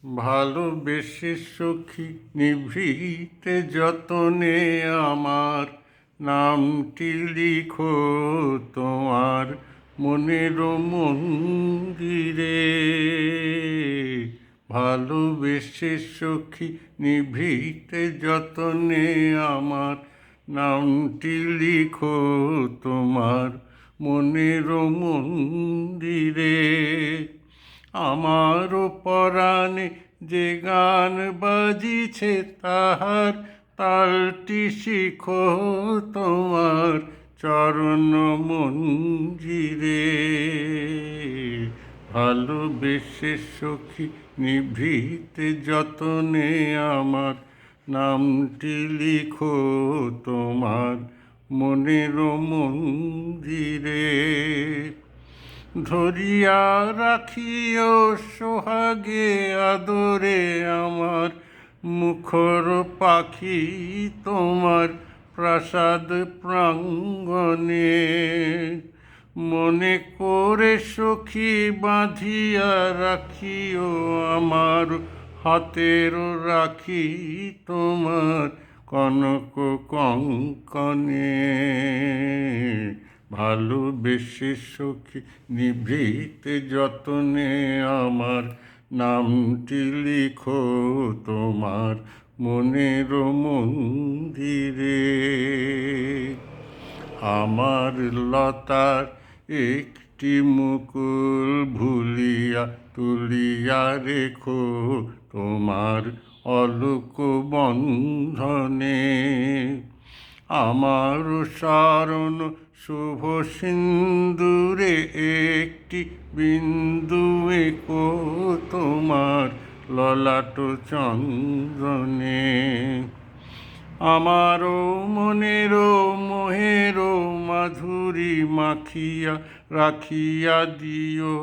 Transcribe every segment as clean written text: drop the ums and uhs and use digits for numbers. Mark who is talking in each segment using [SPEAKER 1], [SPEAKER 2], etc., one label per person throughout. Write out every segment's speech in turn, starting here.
[SPEAKER 1] ভালোবেসে সখী নিভৃতে যতনে আমার নামটি লিখো তোমার মনের মন্দিরে। ভালোবেসে সখী নিভৃতে যতনে আমার নামটি লিখো তোমার মনের মন্দিরে। আমার পরাণে যে গান বাজিছে তাহার তালটি শিখো তোমার চরণ মঞ্জিরে। ভালোবেসে সখী নিভৃতে যতনে আমার নামটি লিখো তোমার মনের মন্দিরে। ধরিয়া রাখিও সোহাগে আদরে আমার মুখর পাখি তোমার প্রাসাদ প্রাঙ্গণে। মনে করে সখী বাঁধিয়া রাখিও আমার হাতের রাখি তোমার কনক কঙ্কণে। ভালোবেসে সখী নিভৃতে যতনে আমার নামটি লিখো তোমার মনের মন্দিরে। আমার লতার একটি মুকুল ভুলিয়া তুলিয়া রেখো তোমার অলোক বন্ধনে। আমার শরণ শুভ সিন্দুরে একটি বিন্দু এঁকো তোমার ললাট চন্দনে। আমারও মনেরও মোহেরও মাধুরী মাখিয়া রাখিয়া দিও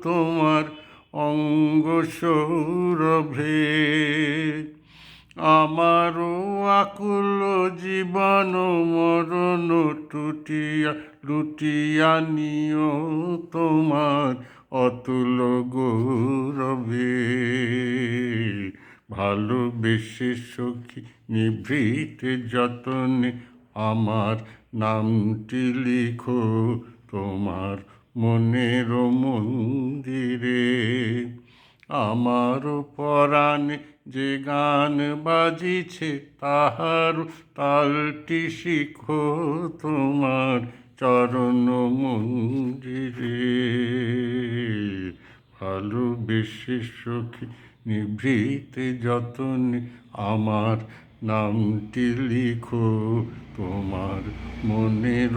[SPEAKER 1] তোমার অঙ্গ সৌরভে। আমারও আকুল জীবন মরণ টুটিয়া লুটিয়া নিও তোমার অতুল গৌরবে। ভালোবেসে সখী নিভৃতে যতনে আমার নামটি লিখো তোমার মনের মন্দিরে। আমার পরাণে যে গান বাজিছে তাহার তালটি শিখো তোমার চরণ মন্দিরে। ভালোবেসে সখী নিভৃতে যতনে আমার নামটি লিখো তোমার মনের